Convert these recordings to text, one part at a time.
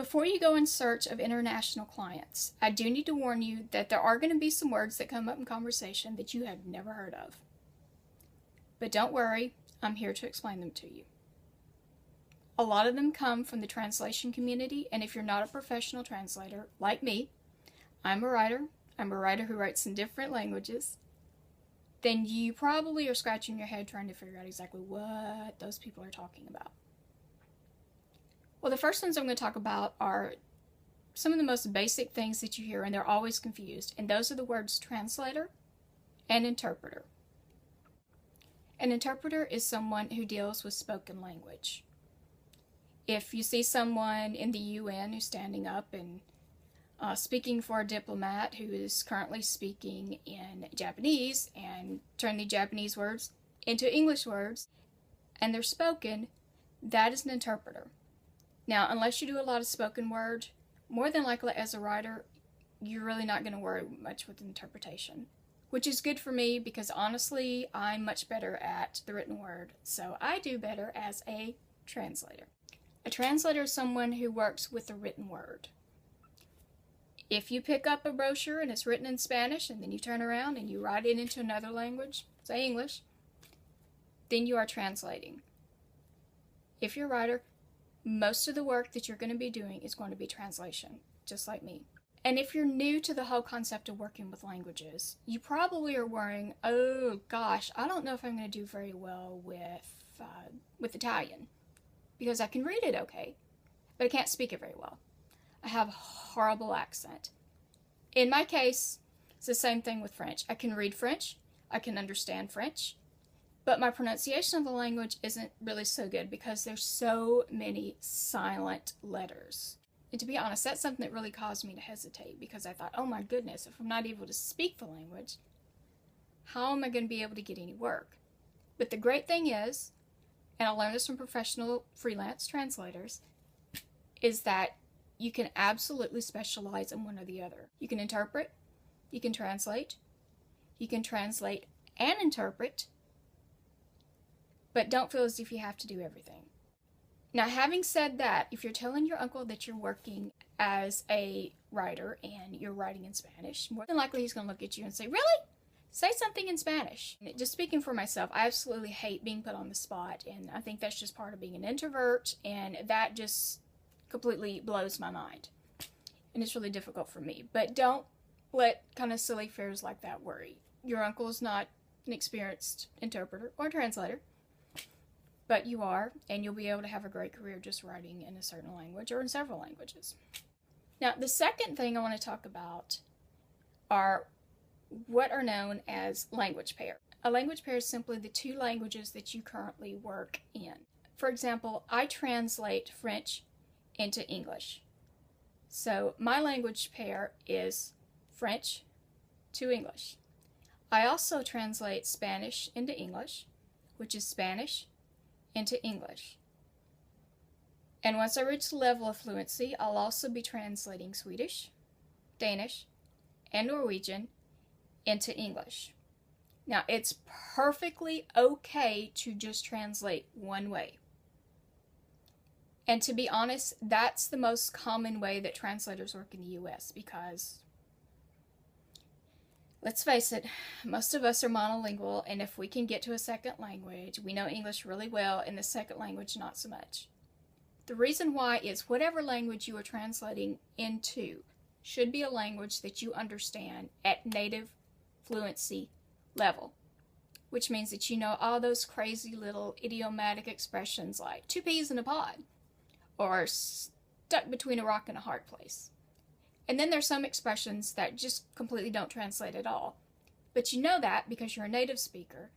Before you go in search of international clients, I do need to warn you that there are going to be some words that come up in conversation that you have never heard of. But don't worry, I'm here to explain them to you. A lot of them come from the translation community, and if you're not a professional translator, like me, I'm a writer who writes in different languages, then you probably are scratching your head trying to figure out exactly what those people are talking about. Well, the first ones I'm going to talk about are some of the most basic things that you hear, and they're always confused, and those are the words translator and interpreter. An interpreter is someone who deals with spoken language. If you see someone in the UN who's standing up and speaking for a diplomat who is currently speaking in Japanese and turn the Japanese words into English words, and they're spoken, that is an interpreter. Now, unless you do a lot of spoken word, more than likely as a writer, you're really not going to worry much with interpretation, which is good for me because honestly, I'm much better at the written word, so I do better as a translator. A translator is someone who works with the written word. If you pick up a brochure and it's written in Spanish and then you turn around and you write it into another language, say English, then you are translating. If you're a writer, most of the work that you're going to be doing is going to be translation, just like me. And if you're new to the whole concept of working with languages, you probably are worrying, oh gosh, I don't know if I'm going to do very well with Italian, because I can read it okay, but I can't speak it very well. I have a horrible accent. In my case, it's the same thing with French. I can read French, I can understand French, but my pronunciation of the language isn't really so good because there's so many silent letters. And to be honest, that's something that really caused me to hesitate because I thought, oh my goodness, if I'm not able to speak the language, how am I going to be able to get any work? But the great thing is, and I learned this from professional freelance translators, is that you can absolutely specialize in one or the other. You can interpret, you can translate and interpret, but don't feel as if you have to do everything. Now, having said that, if you're telling your uncle that you're working as a writer and you're writing in Spanish, more than likely he's going to look at you and say, really? Say something in Spanish. Just speaking for myself, I absolutely hate being put on the spot, and I think that's just part of being an introvert, and that just completely blows my mind. And it's really difficult for me. But don't let kind of silly fears like that worry. Your uncle is not an experienced interpreter or translator, but you are, and you'll be able to have a great career just writing in a certain language or in several languages. Now, the second thing I want to talk about are what are known as language pair. A language pair is simply the two languages that you currently work in. For example, I translate French into English. So my language pair is French to English. I also translate Spanish into English, which is Spanish into English. And once I reach the level of fluency, I'll also be translating Swedish, Danish, and Norwegian into English. Now, it's perfectly okay to just translate one way. And to be honest, that's the most common way that translators work in the US because, let's face it, most of us are monolingual, and if we can get to a second language, we know English really well, and the second language not so much. The reason why is whatever language you are translating into should be a language that you understand at native fluency level, which means that you know all those crazy little idiomatic expressions like 2 peas in a pod, or stuck between a rock and a hard place. And then there's some expressions that just completely don't translate at all. But you know that because you're a native speaker,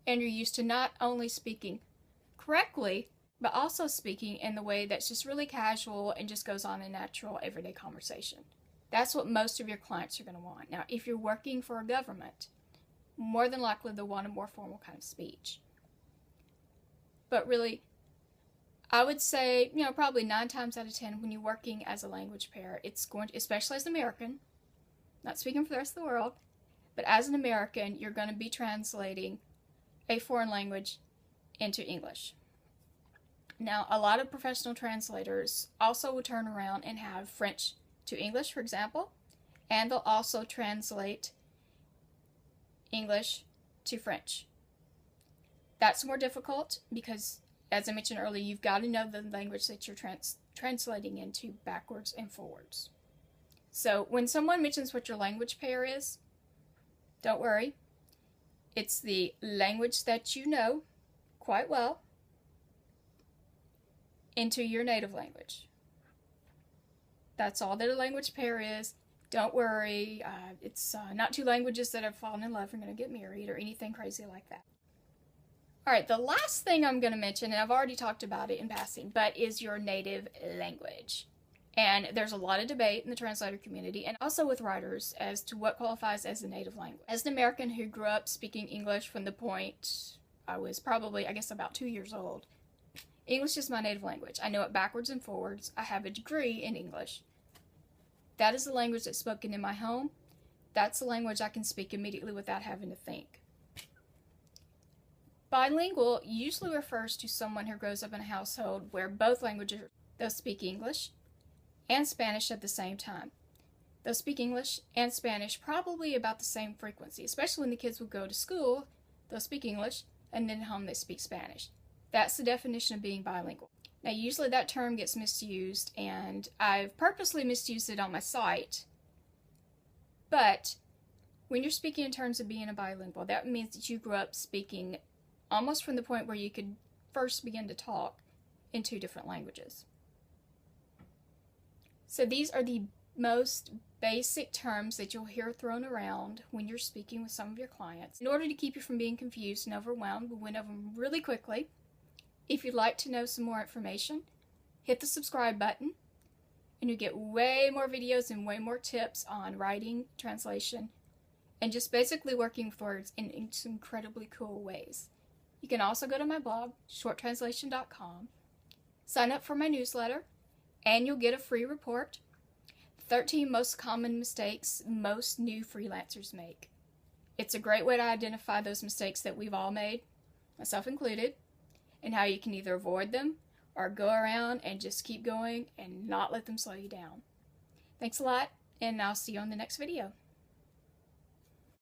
and you're used to not only speaking correctly, but also speaking in the way that's just really casual and just goes on in natural everyday conversation. That's what most of your clients are going to want. Now, if you're working for a government, more than likely they'll want a more formal kind of speech. But really, I would say, probably 9 times out of 10 when you're working as a language pair, it's going to, especially as an American, not speaking for the rest of the world, but as an American, you're going to be translating a foreign language into English. Now, a lot of professional translators also will turn around and have French to English, for example, and they'll also translate English to French. That's more difficult because, as I mentioned earlier, you've got to know the language that you're translating into backwards and forwards. So when someone mentions what your language pair is, don't worry. It's the language that you know quite well into your native language. That's all that a language pair is. Don't worry. It's not two languages that have fallen in love and are going to get married or anything crazy like that. All right, the last thing I'm going to mention, and I've already talked about it in passing, but is your native language. And there's a lot of debate in the translator community and also with writers as to what qualifies as a native language. As an American who grew up speaking English from the point I was probably, I guess, about 2 years old, English is my native language. I know it backwards and forwards. I have a degree in English. That is the language that's spoken in my home. That's the language I can speak immediately without having to think. Bilingual usually refers to someone who grows up in a household where both languages, they'll speak English and Spanish at the same time. They'll speak English and Spanish probably about the same frequency, especially when the kids will go to school. They'll speak English and then at home they speak Spanish. That's the definition of being bilingual. Now, usually that term gets misused, and I've purposely misused it on my site. But when you're speaking in terms of being a bilingual, that means that you grew up speaking almost from the point where you could first begin to talk in 2 different languages. So these are the most basic terms that you'll hear thrown around when you're speaking with some of your clients. In order to keep you from being confused and overwhelmed, we went over them really quickly. If you'd like to know some more information, hit the subscribe button and you get way more videos and way more tips on writing, translation, and just basically working with words in some incredibly cool ways. You can also go to my blog, shorttranslation.com, sign up for my newsletter, and you'll get a free report, 13 most common mistakes most new freelancers make. It's a great way to identify those mistakes that we've all made, myself included, and how you can either avoid them or go around and just keep going and not let them slow you down. Thanks a lot, and I'll see you on the next video.